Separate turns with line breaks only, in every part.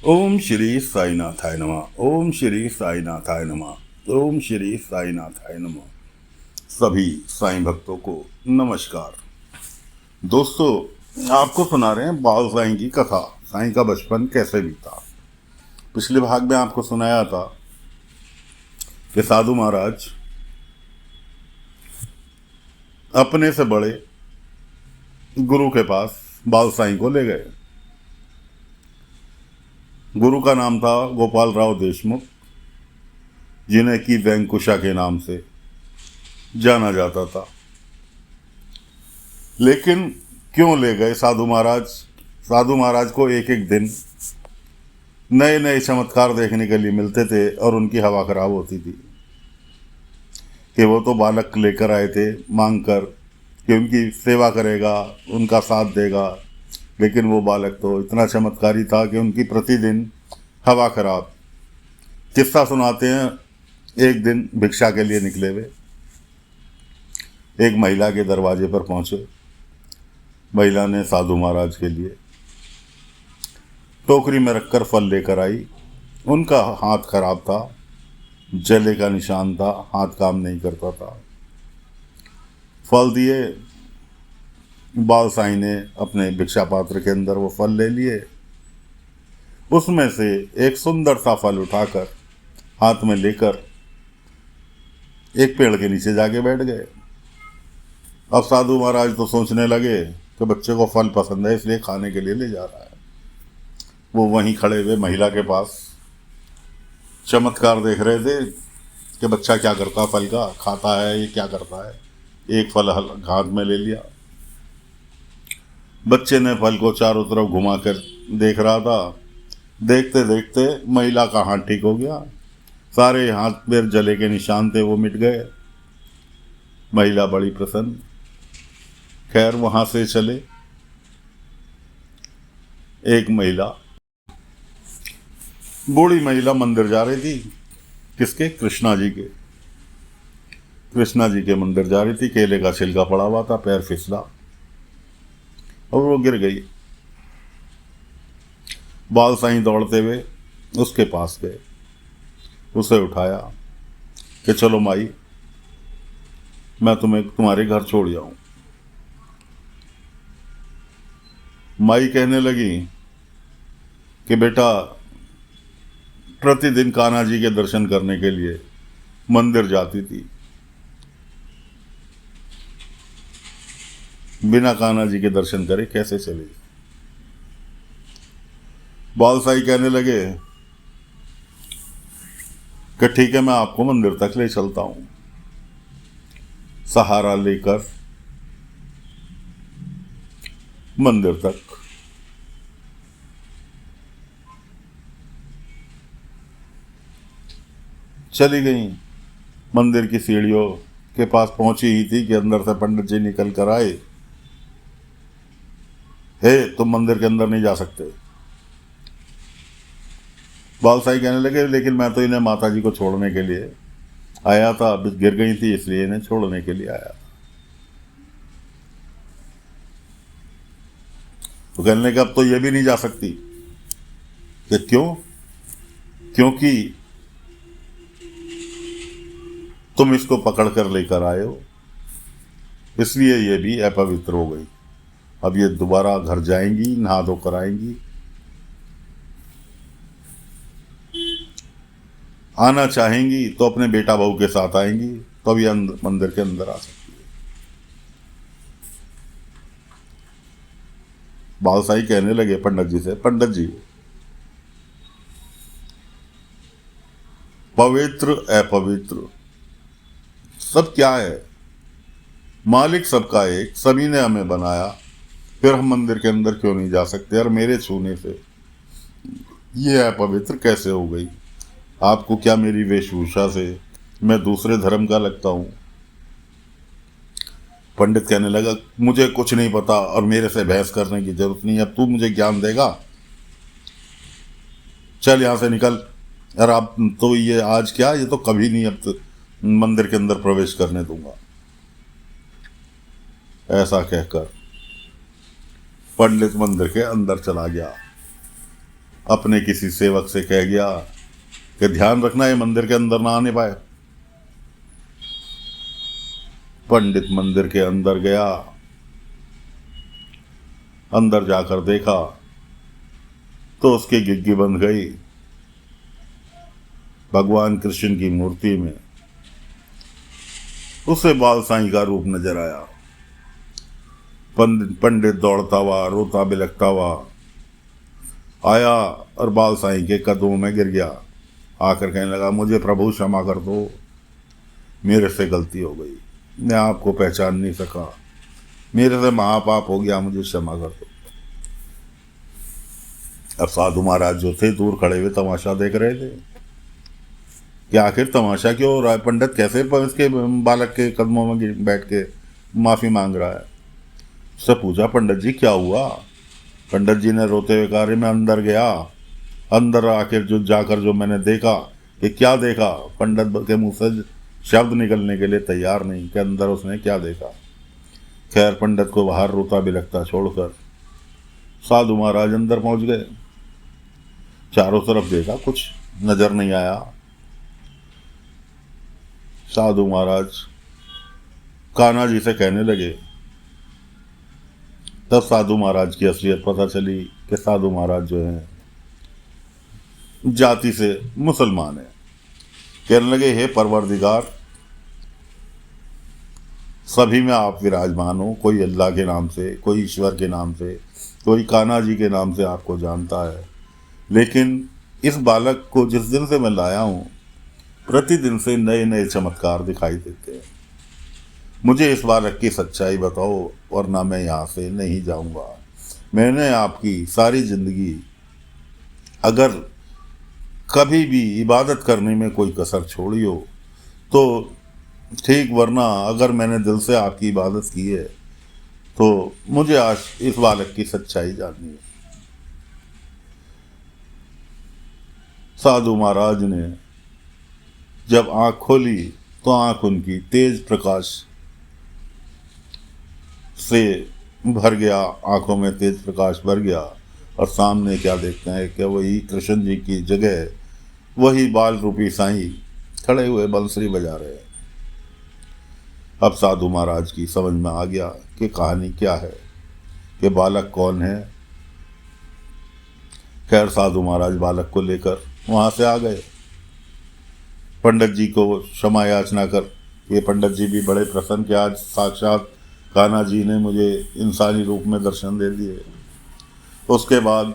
ओम श्री साईनाथाय नमः। ओम श्री साईनाथाय नमः। ओम श्री साईनाथाय नमः। सभी साईं भक्तों को नमस्कार। दोस्तों, आपको सुना रहे हैं बाल साईं की कथा, साईं का बचपन कैसे बीता। पिछले भाग में आपको सुनाया था कि साधु महाराज अपने से बड़े गुरु के पास बाल साईं को ले गए। गुरु का नाम था गोपाल राव देशमुख, जिन्हें की वेंकुशा के नाम से जाना जाता था। लेकिन क्यों ले गए साधु महाराज? साधु महाराज को एक एक दिन नए नए चमत्कार देखने के लिए मिलते थे और उनकी हवा खराब होती थी कि वो तो बालक लेकर आए थे मांग कर कि उनकी सेवा करेगा, उनका साथ देगा, लेकिन वो बालक तो इतना चमत्कारी था कि उनकी प्रतिदिन हवा खराब। किस्सा सुनाते हैं, एक दिन भिक्षा के लिए निकले हुए एक महिला के दरवाजे पर पहुंचे। महिला ने साधु महाराज के लिए टोकरी में रखकर फल लेकर आई। उनका हाथ खराब था, जले का निशान था, हाथ काम नहीं करता था। फल दिए, बाल साईं ने अपने भिक्षा पात्र के अंदर वो फल ले लिए। उसमें से एक सुंदर सा फल उठाकर हाथ में लेकर एक पेड़ के नीचे जाके बैठ गए। अब साधु महाराज तो सोचने लगे कि बच्चे को फल पसंद है, इसलिए खाने के लिए ले जा रहा है। वो वहीं खड़े हुए महिला के पास चमत्कार देख रहे थे कि बच्चा क्या करता, फल का खाता है, ये क्या करता है। एक फल हाथ में ले लिया। बच्चे ने फल को चारों तरफ घुमाकर देख रहा था। देखते देखते महिला का हाथ ठीक हो गया। सारे हाथ पैर जले के निशान थे, वो मिट गए। महिला बड़ी प्रसन्न। खैर, वहां से चले। एक महिला, बूढ़ी महिला मंदिर जा रही थी। किसके? कृष्णा जी के। कृष्णा जी के मंदिर जा रही थी। केले का छिलका पड़ा हुआ था, पैर फिसला और वो गिर गई। बाल साईं दौड़ते हुए उसके पास गए, उसे उठाया कि चलो माई, मैं तुम्हें तुम्हारे घर छोड़ जाऊं। माई कहने लगी कि बेटा, प्रतिदिन कान्हा जी के दर्शन करने के लिए मंदिर जाती थी, बिना कान्हा जी के दर्शन करे कैसे चले। बाल साईं कहने लगे कि ठीक है, मैं आपको मंदिर तक ले चलता हूं। सहारा लेकर मंदिर तक चली गई। मंदिर की सीढ़ियों के पास पहुंची ही थी कि अंदर से पंडित जी निकल कर आए। हे, तुम मंदिर के अंदर नहीं जा सकते। बाल साईं कहने लगे लेकिन मैं तो इन्हें माता जी को छोड़ने के लिए आया था, अभी गिर गई थी इसलिए इन्हें छोड़ने के लिए आया था। तो कहने लगे अब तो ये भी नहीं जा सकती। कि क्यों? क्योंकि तुम इसको पकड़ कर लेकर आए हो, इसलिए ये भी अपवित्र हो गई। अब ये दोबारा घर जाएंगी, नहा धोकर आएंगी। आना चाहेंगी तो अपने बेटा बहू के साथ आएंगी, तो ये मंदिर के अंदर आ सकती है। बाल साईं कहने लगे पंडित जी से, पंडित जी, पवित्र अपवित्र सब क्या है? मालिक सबका एक, सभी ने हमें बनाया, फिर हम मंदिर के अंदर क्यों नहीं जा सकते? और मेरे छूने से ये अपवित्र कैसे हो गई? आपको क्या मेरी वेशभूषा से मैं दूसरे धर्म का लगता हूं? पंडित कहने लगा मुझे कुछ नहीं पता और मेरे से बहस करने की जरूरत नहीं है। अब तू मुझे ज्ञान देगा? चल यहां से निकल। और आप तो ये आज क्या, ये तो कभी नहीं अब तो मंदिर के अंदर प्रवेश करने दूंगा। ऐसा कहकर पंडित मंदिर के अंदर चला गया। अपने किसी सेवक से कह गया कि ध्यान रखना ये मंदिर के अंदर ना आने पाए। पंडित मंदिर के अंदर गया, अंदर जाकर देखा तो उसकी गिग्गी बंध गई। भगवान कृष्ण की मूर्ति में उसे बाल साईं का रूप नजर आया। पंडित दौड़ता हुआ, रोता बिलखता हुआ आया और बाल साईं के कदमों में गिर गया। आकर कहने लगा, मुझे प्रभु क्षमा कर दो, मेरे से गलती हो गई, मैं आपको पहचान नहीं सका, मेरे से महापाप हो गया, मुझे क्षमा कर दो। अब साधु महाराज जो थे दूर खड़े हुए तमाशा देख रहे थे कि आखिर तमाशा क्यों हो रहा है, पंडित कैसे इसके बालक के कदमों में बैठ के माफी मांग रहा है। उससे पूछा, पंडित जी क्या हुआ? पंडित जी ने रोते हुए कहा, मैं अंदर गया, अंदर आखिर जो जाकर जो मैंने देखा, कि क्या देखा? पंडित के मुंह से शब्द निकलने के लिए तैयार नहीं कि अंदर उसने क्या देखा। खैर पंडित को बाहर रोता बिलखता छोड़कर साधु महाराज अंदर पहुंच गए। चारों तरफ देखा, कुछ नजर नहीं आया। साधु महाराज कान्हा जी से कहने लगे। तब साधु महाराज की असलियत पता चली कि साधु महाराज जो हैं जाति से मुसलमान है। कहने लगे, हे परवरदिगार, सभी में आप विराजमान हो, कोई अल्लाह के नाम से, कोई ईश्वर के नाम से, कोई कान्हा जी के नाम से आपको जानता है, लेकिन इस बालक को जिस दिन से मैं लाया हूँ प्रतिदिन से नए नए चमत्कार दिखाई देते हैं। मुझे इस बालक की सच्चाई बताओ वरना मैं यहाँ से नहीं जाऊँगा। मैंने आपकी सारी जिंदगी अगर कभी भी इबादत करने में कोई कसर छोड़ी हो तो ठीक, वरना अगर मैंने दिल से आपकी इबादत की है तो मुझे आज इस बालक की सच्चाई जाननी है। साधु महाराज ने जब आंख खोली तो आंख उनकी तेज प्रकाश से भर गया, आंखों में तेज प्रकाश भर गया और सामने क्या देखते हैं कि वही कृष्ण जी की जगह वही बाल रूपी साईं खड़े हुए बंसरी बजा रहे हैं। अब साधु महाराज की समझ में आ गया कि कहानी क्या है, कि बालक कौन है। खैर साधु महाराज बालक को लेकर वहां से आ गए। पंडित जी को क्षमा याचना कर, ये पंडित जी भी बड़े प्रसन्न कि आज साक्षात कान्हा जी ने मुझे इंसानी रूप में दर्शन दे दिए। उसके बाद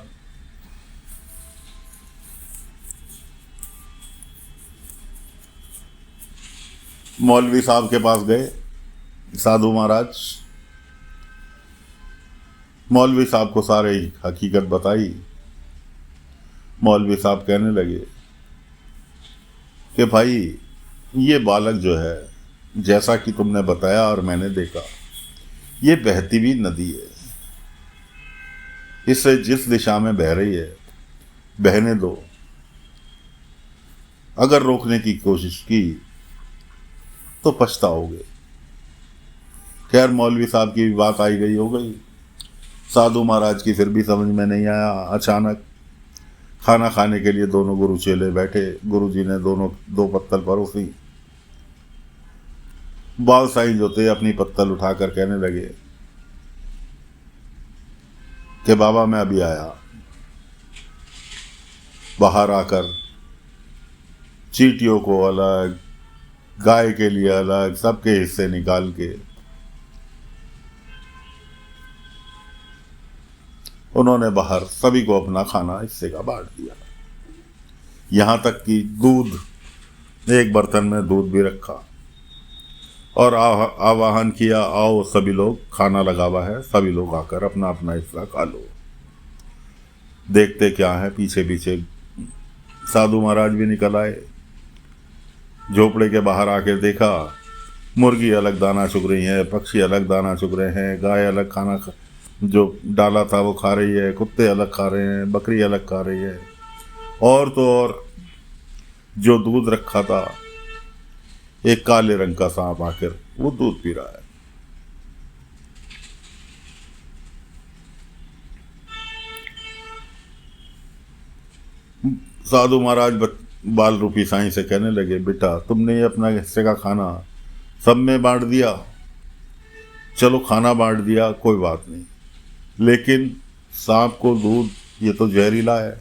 मौलवी साहब के पास गए साधु महाराज। मौलवी साहब को सारे हकीकत बताई। मौलवी साहब कहने लगे कि भाई ये बालक जो है जैसा कि तुमने बताया और मैंने देखा, ये बहती हुई नदी है, इससे जिस दिशा में बह रही है बहने दो, अगर रोकने की कोशिश की तो पछताओगे। खैर मौलवी साहब की बात आई गई हो गई। साधु महाराज की फिर भी समझ में नहीं आया। अचानक खाना खाने के लिए दोनों गुरु चेले बैठे। गुरु जी ने दो पत्तल परोसी। बाल साईं जो थे अपनी पत्तल उठाकर कहने लगे कि बाबा मैं अभी आया। बाहर आकर चींटियों को अलग, गाय के लिए अलग, सबके हिस्से निकाल के उन्होंने बाहर सभी को अपना खाना हिस्से का बांट दिया। यहां तक कि दूध, एक बर्तन में दूध भी रखा और आवाहन किया, आओ सभी लोग, खाना लगा हुआ है, सभी लोग आकर अपना अपना हिस्सा खा लो। देखते क्या है, पीछे पीछे साधु महाराज भी निकल आए। झोपड़े के बाहर आकर देखा, मुर्गी अलग दाना चुग रही है, पक्षी अलग दाना चुग रहे हैं, गाय अलग खाना जो डाला था वो खा रही है, कुत्ते अलग खा रहे हैं, बकरी अलग खा रही है, और तो और जो दूध रखा था एक काले रंग का सांप आकर वो दूध पी रहा है। साधु महाराज बाल रूपी साईं से कहने लगे, बेटा तुमने ये अपना हिस्से का खाना सब में बांट दिया, चलो खाना बांट दिया कोई बात नहीं, लेकिन सांप को दूध ये तो जहरीला है।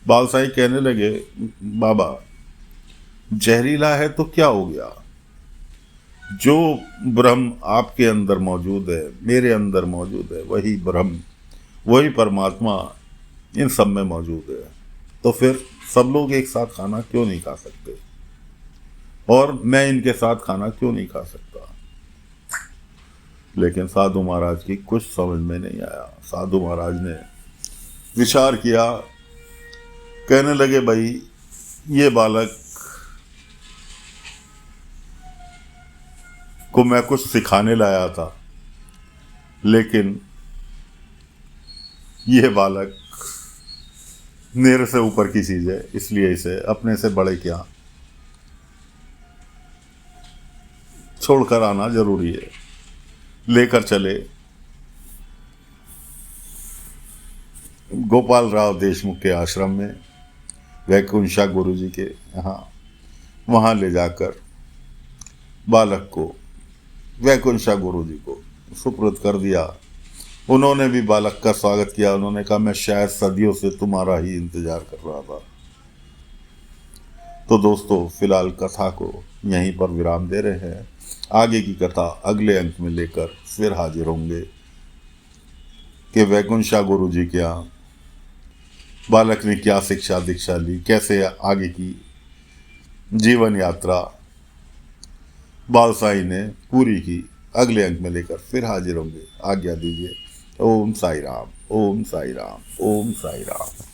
बाल साईं कहने लगे, बाबा जहरीला है तो क्या हो गया, जो ब्रह्म आपके अंदर मौजूद है, मेरे अंदर मौजूद है, वही ब्रह्म, वही परमात्मा इन सब में मौजूद है, तो फिर सब लोग एक साथ खाना क्यों नहीं खा सकते, और मैं इनके साथ खाना क्यों नहीं खा सकता। लेकिन साधु महाराज की कुछ समझ में नहीं आया। साधु महाराज ने विचार किया, कहने लगे, भाई ये बालक को मैं कुछ सिखाने लाया था, लेकिन ये बालक मेरे से ऊपर की चीज है, इसलिए इसे अपने से बड़े क्या छोड़कर आना जरूरी है। लेकर चले गोपाल राव देशमुख के आश्रम में, वैकुंठा गुरु जी के यहाँ, वहाँ ले जाकर बालक को वैकुंठा गुरु जी को सुपुर्द कर दिया। उन्होंने भी बालक का स्वागत किया। उन्होंने कहा, मैं शायद सदियों से तुम्हारा ही इंतजार कर रहा था। तो दोस्तों, फिलहाल कथा को यहीं पर विराम दे रहे हैं। आगे की कथा अगले अंक में लेकर फिर हाजिर होंगे कि वैकुंठा गुरु जी के यहाँ बालक ने क्या शिक्षा दीक्षा ली, कैसे आगे की जीवन यात्रा बाल साईं ने पूरी की। अगले अंक में लेकर फिर हाजिर होंगे। आज्ञा दीजिए। ओम साई राम, ओम साई राम, ओम साई राम।